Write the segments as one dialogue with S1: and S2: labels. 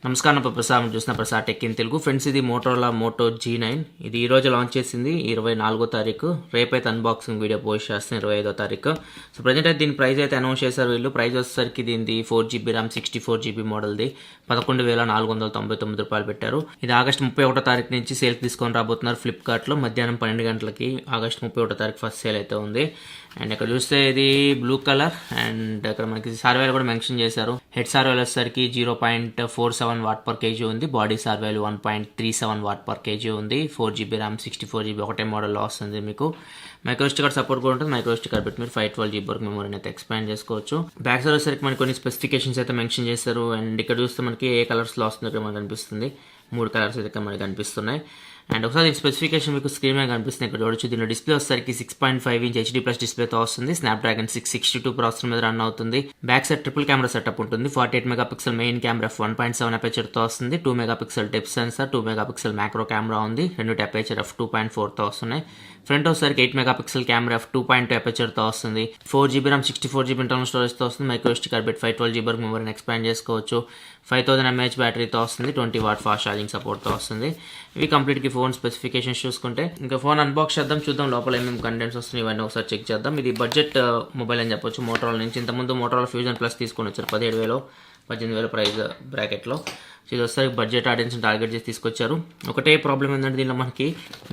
S1: నమస్కారం ప్రసాద్ చూసిన Prasad tech in Telugu friends. ఇది మోటోలా మోటో G9. ఇది ఈ రోజు లాంచ్ చేసింది 24వ తారీఖు. రేపైతే అన్బాక్సింగ్ వీడియో పోస్ట్ చేస్తాను 25వ తారీఖు. సో ప్రజెంట్ అయితే దీని ప్రైస్ అయితే అనౌన్స్ చేశారు వీళ్ళు. ప్రైస్ వచ్చేసరికి దీనిది 4GB ర్యామ్ 64GB మోడల్ది 11,499 రూపాయలు పెట్టారు. ఇది ఆగస్టు 31వ తారీఖు నుంచి సేల్కి తీసుకొని రాబోతున్నారు ఫ్లిప్కార్ట్లో. మధ్యాహ్నం 12 గంటలకి ఆగస్టు 31వ తారీఖు ఫస్ట్ సేల్ అయితే ఉంది. అండ్ ఇక్కడ చూస్తే ఇది బ్లూ కలర్ అండ్ ఇక్కడ మనకి సార్వేలు కూడా మెన్షన్ చేశారు. హెడ్ సార్వేలు వచ్చేసరికి 0.47 వాట్ పర్ కేజీ ఉంది. బాడీ సార్వేలు 1.37 వాట్ పర్ కేజీ ఉంది. 4GB ర్యామ్ 64GB ఒకటే మోడల్లో వస్తుంది. మీకు మైక్రోస్టీ కార్డ్ సపోర్ట్ కూడా ఉంటుంది. మైక్రోస్టీ కార్డ్ పెట్టి మీరు 512GB వరకు మెమరీని అయితే ఎక్స్పాండ్ చేసుకోవచ్చు. బ్యాక్ సైడ్ వచ్చేసరికి మనకి కొన్ని స్పెసిఫికేషన్స్ అయితే మెన్షన్ చేశారు. అండ్ ఇక్కడ చూస్తే మనకి ఏ కలర్స్లో వస్తుందో ఇక్కడ మనకు కనిపిస్తుంది. 3 కలర్స్ అయితే మనకి కనిపిస్తున్నాయి. అండ్ ఒకసారి స్పెసిఫికేషన్ మీకు స్క్రీన్ మీద కనిపిస్తుంది. ఇక్కడ చూడొచ్చు. దీనిలో డిస్ప్లే వచ్చేసరికి 6.5 ఇంచ్ HD+ డిస్ప్లేతో వస్తుంది. స్నాప్డ్రాగన్ 662 ప్రాసెసర్ మీద రన్ అవుతుంది. Back side triple camera setup ఉంటుంది. 48 మెగాపిక్సెల్ మెయిన్ కెమెరా 1.7 అపేచర్తో వస్తుంది. 2 megapixel depth censor, 2 megapixel macro camera ఉంది. 2 అపేచర్ f2.4తో వస్తున్నాయి. ఫ్రంట్ వచ్చేసరికి 8 మెగాపిక్సెల్ కెమెరా f2.2 అపేచర్తో వస్తుంది. 4GB ర్యామ్ 64GB ఇంటర్నల్ స్టోరేజ్తో వస్తుంది. మైక్రోస్టీ కార్డ్ పెట్టి 512GB వరకు మెమరీని ఎక్స్పాండ్ చేసుకోవచ్చు. 5000 mAh బ్యాటరీతో వస్తుంది. 20 వాట్ ఫాస్ట్ ఛార్జింగ్ సపోర్ట్తో వస్తుంది. ఇవి కంప్లీట్గా ఫోన్ స్పెసిఫికేషన్స్ చూసుకుంటే ఇంకా ఫోన్ అన్బాక్స్ చేద్దాం, చూద్దాం లోపల ఏమేమి కంటెంట్స్ వస్తున్నాయి ఇవన్నీ ఒకసారి చెక్ చేద్దాం. ఇది బడ్జెట్ మొబైల్ అని చెప్పొచ్చు మోటోలా నుంచి. ఇంతకుముందు మోటోలా ఫ్యూజన్ ప్లస్ తీసుకొని వచ్చారు 17,000 18,000 ప్రైస్ బ్రాకెట్లో. సో ఇది వస్తే బడ్జెట్ ఆడియన్స్ని టార్గెట్ చేసి తీసుకొచ్చారు. ఒకటే ప్రాబ్లం ఏంటంటే దీనిలో మనకి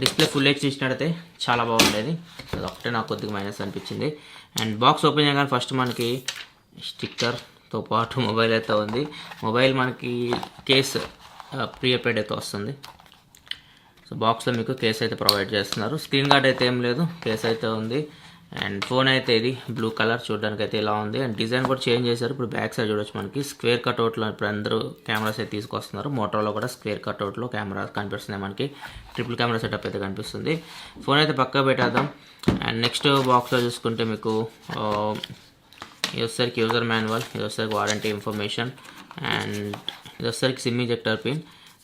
S1: డిస్ప్లే ఫుల్ హెచ్ ఇచ్చినట్టయితే చాలా బాగుండేది. అది ఒకటే నాకు కొద్దిగా మైనస్ అనిపించింది. అండ్ బాక్స్ ఓపెన్ చేయగానే ఫస్ట్ మనకి స్టిక్కర్తో పాటు మొబైల్ అయితే ఉంది. మొబైల్ మనకి కేస్ ప్రీపెయిడ్ అయితే వస్తుంది. సో బాక్స్లో మీకు కేస్ అయితే ప్రొవైడ్ చేస్తున్నారు. స్క్రీన్ గార్డ్ అయితే ఏం లేదు, కేస్ అయితే ఉంది. అండ్ ఫోన్ అయితే ఇది బ్లూ కలర్ చూడడానికి అయితే ఇలా ఉంది. అండ్ డిజైన్ కూడా చేంజ్ చేశారు. ఇప్పుడు బ్యాక్ సైడ్ చూడొచ్చు మనకి స్క్వేర్ కట్అవుట్లో ఇప్పుడు అందరూ కెమెరాస్ అయితే తీసుకొస్తున్నారు. మోటోలో కూడా స్క్వేర్ కట్అవుట్లో కెమెరా కనిపిస్తున్నాయి. మనకి ట్రిపుల్ కెమెరా సెటప్ అయితే కనిపిస్తుంది. ఫోన్ అయితే పక్కా పెట్టేద్దాం. అండ్ నెక్స్ట్ బాక్స్లో చూసుకుంటే మీకు ఇది వచ్చేసరికి యూజర్ మాన్యువల్, ఇది వచ్చేసరికి వారంటీ ఇన్ఫర్మేషన్, అండ్ ఇది వచ్చేసరికి SIM injector pin,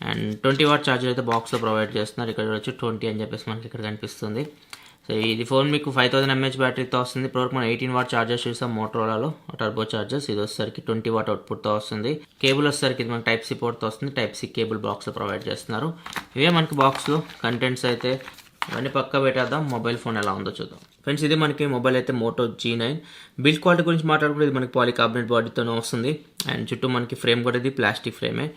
S1: and 20 what charger అయితే బాక్స్లో ప్రొవైడ్ చేస్తున్నారు. ఇక్కడ వచ్చి 20 అని చెప్పేసి మనకి ఇక్కడ కనిపిస్తుంది. సో ఇది ఫోన్ మీకు 5000 mAh బ్యాటరీతో వస్తుంది. ఇప్పటివరకు మనం 18 వాట్ ఛార్జర్స్ చూసాం మోటోలాలో టర్బో ఛార్జర్స్. ఇది వచ్చేసరికి 20 వాట్ అవుట్పుట్తో వస్తుంది. కేబుల్ వచ్చేసరికి ఇది మనకి Type-C పోర్ట్తో వస్తుంది. Type-C కేబుల్ బాక్స్లో ప్రొవైడ్ చేస్తున్నారు. ఇవే మనకి బాక్స్లో కంటెంట్స్ అయితే. ఇవన్నీ పక్కా పెట్టేద్దాం. మొబైల్ ఫోన్ ఎలా ఉందో చూద్దాం. ఫ్రెండ్స్ ఇది మనకి మొబైల్ అయితే మోటో G9. బిల్డ్ క్వాలిటీ గురించి మాట్లాడుకుంటే ఇది మనకి పాలికార్బోనేట్ బాడీతోనే వస్తుంది. అండ్ చుట్టూ మనకి ఫ్రేమ్ కూడా ఇది ప్లాస్టిక్ ఫ్రేమే.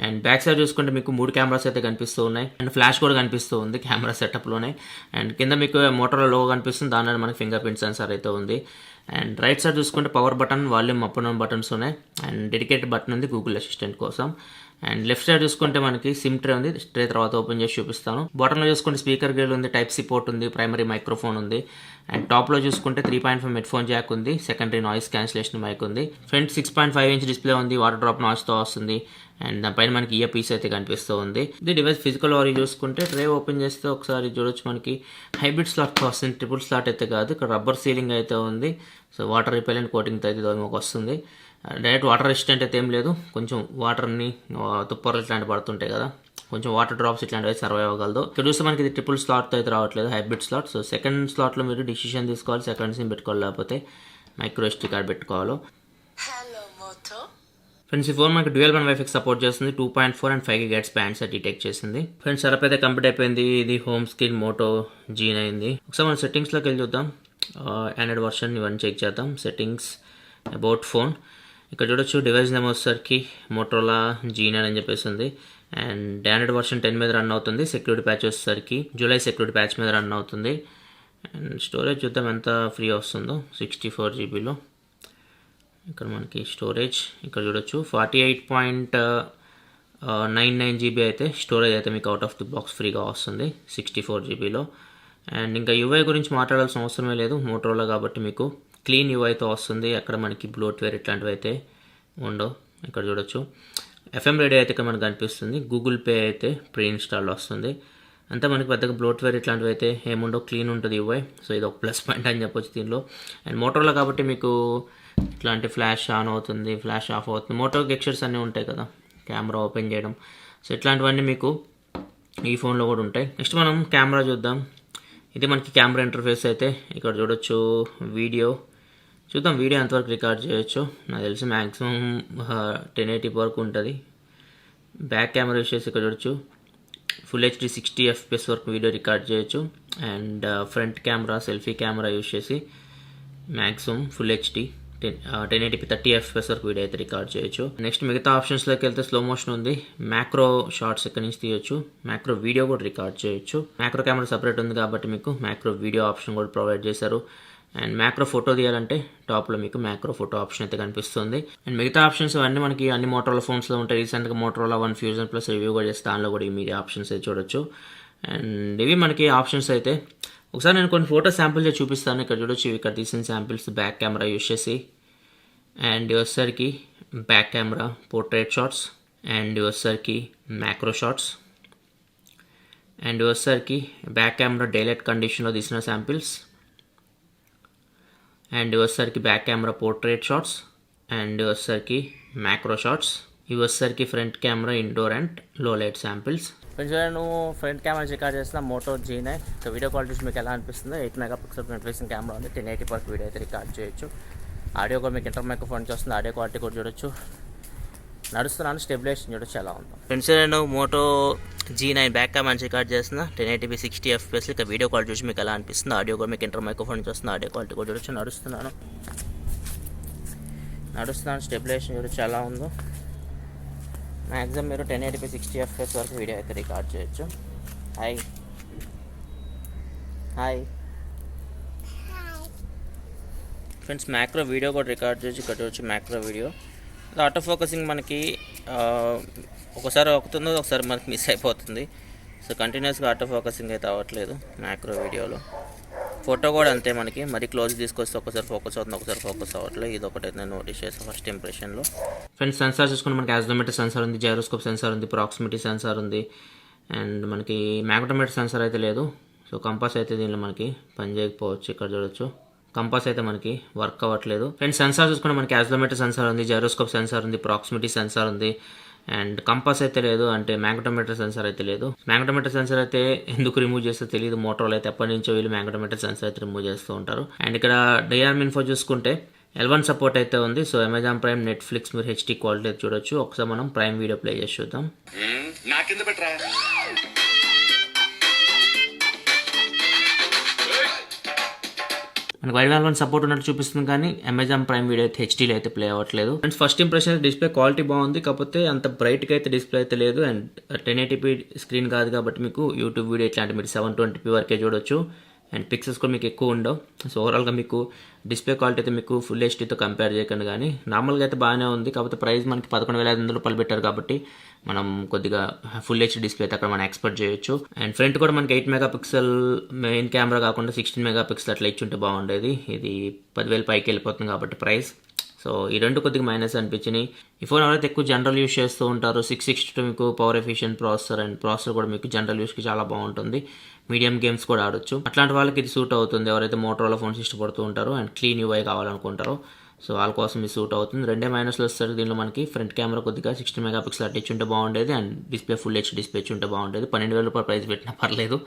S1: అండ్ బ్యాక్ సైడ్ చూసుకుంటే మీకు 3 కెమెరాస్ అయితే కనిపిస్తూ ఉన్నాయి. అండ్ ఫ్లాష్ కూడా కనిపిస్తూ ఉంది కెమెరా సెటప్లోనే. అండ్ కింద మీకు మోటోలో లోగో కనిపిస్తుంది. దానిలో మనకి ఫింగర్ ప్రింట్ సెన్సార్ అయితే ఉంది. అండ్ రైట్ సైడ్ చూసుకుంటే power button, volume up and down buttons ఉన్నాయి. అండ్ డెడికేటెడ్ బటన్ ఉంది గూగుల్ అసిస్టెంట్ కోసం. అండ్ లెఫ్ట్ సైడ్ చూసుకుంటే మనకి సిమ్ ట్రే ఉంది. ట్రే తర్వాత ఓపెన్ చేసి చూపిస్తాను. బాటంలో చూసుకుంటే స్పీకర్ గ్రిల్ ఉంది, Type-C పోర్ట్ ఉంది, ప్రైమరీ మైక్రోఫోన్ ఉంది. అండ్ టాప్లో చూసుకుంటే 3.5 హెడ్ ఫోన్ జాక్ ఉంది, సెకండరీ నాయిస్ క్యాన్సిలేషన్ మైక్ ఉంది. ఫ్రంట్ 6.5 ఇంచ్ డిస్ప్లే ఉంది, వాటర్ డ్రాప్ నాయిస్తో వస్తుంది. అండ్ దానిపైన మనకి ఇయర్ పీస్ అయితే కనిపిస్తూ ఉంది. ఇది డివైస్ ఫిజికల్ ఓవర్ చూసుకుంటే ట్రే ఓపెన్ చేస్తే ఒకసారి చూడొచ్చు మనకి హైబ్రిడ్ స్లాట్ వస్తుంది. ట్రిపుల్ స్లాట్ అయితే కాదు. ఇక్కడ రబ్బర్ సీలింగ్ అయితే ఉంది. సో వాటర్ రిపెలెంట్ కోటింగ్తో అయితే దోమకు వస్తుంది. డైరెక్ట్ వాటర్ రెసిస్టెంట్ అయితే ఏం లేదు. కొంచెం వాటర్ని తుప్పర్లు ఇట్లాంటివి పడుతుంటాయి కదా, కొంచెం వాటర్ డ్రాప్స్ ఇట్లాంటివి సర్వైవ్ అవ్వగలదు. ఇక్కడ చూస్తే మనకి ఇది ట్రిపుల్ స్లాట్తో అయితే రావట్లేదు, హైబ్రిడ్ స్లాట్. సో సెకండ్ స్లాట్లో మీరు డిసిషన్ తీసుకోవాలి. సెకండ్ సిమ్ పెట్టుకోవాలి, లేకపోతే మైక్రోఎస్డీ కార్డ్ పెట్టుకోవాలి. ఫ్రెండ్స్ ఈ ఫోన్ మనకి డ్యూయల్ బ్యాండ్ వైఫై సపోర్ట్ చేస్తుంది. 2.4 and 5 GHz బ్యాండ్స్ డిటెక్ట్ చేసింది. ఫ్రెండ్స్ సెటప్ అయితే కంప్లీట్ అయిపోయింది. ఇది హోమ్ స్క్రీన్ మోటో G9. ఒకసారి మనం సెట్టింగ్స్లోకి వెళ్ళి చూద్దాం. ఆండ్రాయిడ్ వర్షన్ ఇవన్నీ చెక్ చేద్దాం. Settings, about phone. ఇక్కడ చూడొచ్చు డివైస్ నేమ్ వచ్చేసరికి మోటోలా G9 అని చెప్పేసి ఉంది. అండ్ ఆండ్రాయిడ్ వర్షన్ 10 మీద రన్ అవుతుంది. సెక్యూరిటీ ప్యాచ్ వచ్చేసరికి జూలై సెక్యూరిటీ ప్యాచ్ మీద రన్ అవుతుంది. అండ్ స్టోరేజ్ చూద్దాం ఎంత ఫ్రీ వస్తుందో. 64GBలో ఇక్కడ మనకి స్టోరేజ్ ఇక్కడ చూడొచ్చు 48.99 GB అయితే స్టోరేజ్ అయితే మీకు అవుట్ ఆఫ్ ది బాక్స్ ఫ్రీగా వస్తుంది 64GBలో. అండ్ ఇంకా యూఐ గురించి మాట్లాడాల్సిన అవసరమే లేదు, మోటోలా కాబట్టి మీకు క్లీన్ యూఐతో వస్తుంది. అక్కడ మనకి బ్లోట్వేర్ ఇట్లాంటివి అయితే ఉండవు. ఇక్కడ చూడొచ్చు FM రేడియో అయితే ఇక్కడ మనకు కనిపిస్తుంది. గూగుల్ పే అయితే ప్రీ ఇన్స్టాల్ వస్తుంది. అంతా మనకి పెద్దగా బ్లోట్వేర్ ఇట్లాంటివి అయితే ఏముండవు, క్లీన్ ఉంటుంది యూఐ. సో ఇది ఒక ప్లస్ పాయింట్ అని చెప్పొచ్చు దీనిలో. అండ్ మోటోలా కాబట్టి మీకు ఇట్లాంటి ఫ్లాష్ ఆన్ అవుతుంది, ఫ్లాష్ ఆఫ్ అవుతుంది. మోటో గెక్షర్స్ అన్నీ ఉంటాయి కదా, కెమెరా ఓపెన్ చేయడం. సో ఇట్లాంటివన్నీ మీకు ఈ ఫోన్లో కూడా ఉంటాయి. నెక్స్ట్ మనం కెమెరా చూద్దాం. ఇది మనకి కెమెరా ఇంటర్ఫేస్ అయితే ఇక్కడ చూడొచ్చు. వీడియో చూద్దాం, వీడియో ఎంతవరకు రికార్డ్ చేయొచ్చు. నాకు తెలిసి మ్యాక్సిమం 1080 వరకు ఉంటుంది. బ్యాక్ కెమెరా యూస్ చేసి ఇక్కడ చూడొచ్చు ఫుల్ హెచ్డి 60 FPS వరకు వీడియో రికార్డ్ చేయొచ్చు. And front camera selfie camera use చేసి maximum full HD 1080p 30 FPS వరకు వీడియో అయితే రికార్డ్ చేయొచ్చు. నెక్స్ట్ మిగతా ఆప్షన్స్లోకి వెళ్తే స్లో మోషన్ ఉంది, మ్యాక్రో షార్ట్స్ ఇక్కడ నుంచి తీయొచ్చు, మ్యాక్రో వీడియో కూడా రికార్డ్ చేయొచ్చు. మ్యాక్రో కెమెరా సపరేట్ ఉంది కాబట్టి మీకు మ్యాక్రో వీడియో ఆప్షన్ కూడా ప్రొవైడ్ చేశారు. అండ్ మ్యాక్రో ఫోటో తీయాలంటే టాప్లో మీకు మ్యాక్రో ఫోటో ఆప్షన్ అయితే కనిపిస్తుంది. అండ్ మిగతా ఆప్షన్స్ అన్నీ మనకి అన్ని మోటరోలా ఫోన్స్లో ఉంటాయి. రీసెంట్గా మోటరోలా 1 Fusion Plus రివ్యూ కూడా చేస్తే దానిలో కూడా మీరు ఆప్షన్స్ అయితే చూడొచ్చు. అండ్ ఇవి మనకి ఆప్షన్స్ అయితే. ఒకసారి నేను కొన్ని ఫోటో శాంపిల్స్ చూపిస్తాను. ఇక్కడ చూడొచ్చు, ఇక్కడ తీసిన శాంపిల్స్ బ్యాక్ కెమెరా యూస్ చేసి. అండ్ వచ్చేసరికి back camera portrait shots, and వచ్చేసరికి మ్యాక్రో షాట్స్, అండ్ వచ్చేసరికి బ్యాక్ కెమెరా డైలైట్ కండిషన్లో తీసిన శాంపిల్స్, అండ్ వచ్చేసరికి back camera portrait shots, and వచ్చేసరికి మ్యాక్రో షాట్స్. ఇవి వచ్చేసరికి front camera indoor and low light samples. Friends నేను ఫ్రంట్ కెమెరా రికార్డ్ చేసిన Moto G9. So video quality మీకు ఎలా అనిపిస్తుందో 8 MP ఫ్రంట్ ఫేసింగ్ కెమెరా ఉంది, 1080p వరకు వీడియో అయితే రికార్డ్ చేయొచ్చు. ఆడియో కూడా మీకు ఇంటర్ మైక్రోఫోన్ వస్తుంది, ఆడియో క్వాలిటీ కూడా చూడొచ్చు. నడుస్తున్నాను, స్టెబిలైజేషన్ చూడొచ్చు ఎలా ఉందో. ఫ్రెండ్స్ నేను Moto G9 back camera record చేసిన 1080p 60 FPS. ఇక వీడియో క్వాలిటీ చూసి మీకు ఎలా అనిపిస్తుంది, ఆడియో కూడా మీకు ఇంటర్ మైక్రోఫోన్ వస్తుంది, ఆడియో క్వాలిటీ కూడా చూడొచ్చు. నడుస్తున్నాను స్టెబిలైజేషన్ చూడొచ్చు ఎలా ఉందో. మ్యాక్సిమం మీరు 1080p 60 FPS వరకు వీడియో అయితే రికార్డ్ చేయొచ్చు. హాయ్ ఫ్రెండ్స్, మ్యాక్రో వీడియో కూడా రికార్డ్ చేయొచ్చు. ఇక్కడ చూడొచ్చు మ్యాక్రో వీడియో. ఆటో ఫోకసింగ్ మనకి ఒకసారి అవుతుంది, ఒకసారి మనకి మిస్ అయిపోతుంది. సో కంటిన్యూస్గా ఆటో ఫోకసింగ్ అయితే అవ్వట్లేదు మ్యాక్రో వీడియోలో. ఫోటో కూడా అంతే, మనకి మరి క్లోజ్ తీసుకొస్తే ఒకసారి ఫోకస్ అవుతుంది, ఒకసారి ఫోకస్ అవ్వట్లేదు. ఇది ఒకటి నేను నోటీస్ చేస్తాను ఫస్ట్ ఇంప్రెషన్లో. ఫ్రెండ్స్ సెన్సార్ చూసుకుంటే మనకి యాక్సిలరోమీటర్ సెన్సార్ ఉంది, జైరోస్కోప్ సెన్సార్ ఉంది, ప్రాక్సిమిటీ సెన్సార్ ఉంది, అండ్ మనకి మ్యాగ్నెటోమీటర్ సెన్సార్ అయితే లేదు. సో కంపాస్ అయితే దీనిలో మనకి పని చేయకపోవచ్చు. ఇక్కడ చూడొచ్చు కంపాస్ అయితే మనకి వర్క్ అవ్వట్లేదు. ఫ్రెండ్స్ సెన్సార్ చూసుకుంటే మనకి యాక్సిలరోమీటర్ సెన్సార్ ఉంది, జైరోస్కోప్ సెన్సార్ ఉంది, ప్రాక్సిమిటీ సెన్సార్ ఉంది, అండ్ కంపాస్ అయితే లేదు, అంటే మ్యాగ్నెటోమీటర్ సెన్సార్ అయితే లేదు. మ్యాగ్నెటోమీటర్ సెన్సార్ అయితే ఎందుకు రిమూవ్ చేస్తే తెలియదు. మోటరోలా అయితే ఎప్పటి నుంచో వీళ్ళు మ్యాగ్నెటోమీటర్ సెన్సార్ అయితే రిమూవ్ చేస్తూ ఉంటారు. అండ్ ఇక్కడ డిఆర్ఎం ఇన్ఫో చూసుకుంటే L1 సపోర్ట్ అయితే ఉంది. సో అమెజాన్ ప్రైమ్, నెట్ఫ్లిక్స్ మీరు హెచ్డి క్వాలిటీ అయితే చూడొచ్చు. ఒకసారి మనం ప్రైమ్ వీడియో ప్లే చేసి చూద్దాం. మనకి L1 సపోర్ట్ ఉన్నట్టు చూపిస్తుంది, కానీ అమెజాన్ ప్రైమ్ వీడియో అయితే హెచ్డీలో అయితే ప్లే అవ్వట్లేదు. Friends first impression display quality బాగుంది, కాకపోతే అంత బ్రైట్గా అయితే డిస్ప్లే అయితే లేదు. అండ్ 1080p స్క్రీన్ కాదు కాబట్టి మీకు యూట్యూబ్ వీడియో ఇట్లాంటి మీరు 720p వరకే చూడొచ్చు. అండ్ పిక్సెల్స్ కూడా మీకు ఎక్కువ ఉండవు. సో ఓవరాల్గా మీకు డిస్ప్లే క్వాలిటీ అయితే మీకు ఫుల్ హెచ్డీతో కంపేర్ చేయకండి, కానీ నార్మల్గా అయితే బాగానే ఉంది. కాకపోతే ప్రైస్ మనకి 11,500 రూపాయలు పెట్టారు కాబట్టి మనం కొద్దిగా ఫుల్ హెచ్డీ డిస్ప్లే అయితే అక్కడ మనం ఎక్స్పెక్ట్ చేయొచ్చు. అండ్ ఫ్రంట్ కూడా మనకి 8 MP మెయిన్ కెమెరా కాకుండా 16 MP అట్లా ఇచ్చుంటే బాగుండేది. ఇది 10,000 పైకి వెళ్ళిపోతుంది కాబట్టి ప్రైస్. సో ఈ రెండు కొద్దిగా మైనస్ అనిపించినాయి. ఈ ఫోన్ ఎవరైతే ఎక్కువ జనరల్ యూస్ చేస్తూ ఉంటారో 662 మీకు power efficient processor, and processor కూడా మీకు జనరల్ యూస్కి చాలా బాగుంటుంది. మీడియం గేమ్స్ కూడా ఆడొచ్చు. అట్లాంటి వాళ్ళకి ఇది సూట్ అవుతుంది, ఎవరైతే మోటరోలా ఫోన్స్ ఇష్టపడుతూ ఉంటారో అండ్ క్లీన్ యూఐ కావాలనుకుంటారో. సో వాళ్ళ కోసం ఇది సూట్ అవుతుంది. రెండే మైనస్లో వస్తారు దీనిలో. మనకి ఫ్రంట్ కెమెరా కొద్దిగా 16 MP అట్లా ఇచ్చుంటే బాగుండేది, and display full H display ఇచ్చుంటే బాగుండేది. 12,000 రూపాయలు ప్రైస్ పెట్టినా పర్లేదు.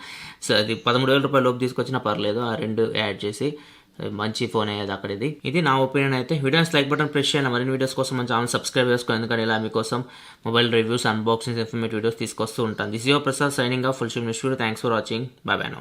S1: సో అది 13,000 రూపాయల లోపు తీసుకొచ్చినా పర్లేదు. ఆ రెండు యాడ్ చేసి మంచి ఫోన్ అయ్యేది అక్కడ. ఇది నా ఒపీనియన్ అయితే. వీడియోస్ లైక్ బటన్ ప్రెస్ చేయాలి. మరిన్ని వీడియోస్ కోసం మన ఛానల్ సబ్స్క్రైబ్ చేసుకోండి, ఎందుకంటే ఇలా మీకోసం mobile reviews, unboxings, informative videos తీసుకొస్తూ ఉంటాను. This your Prasad signing off. Full shoot. Thanks for watching. By by now.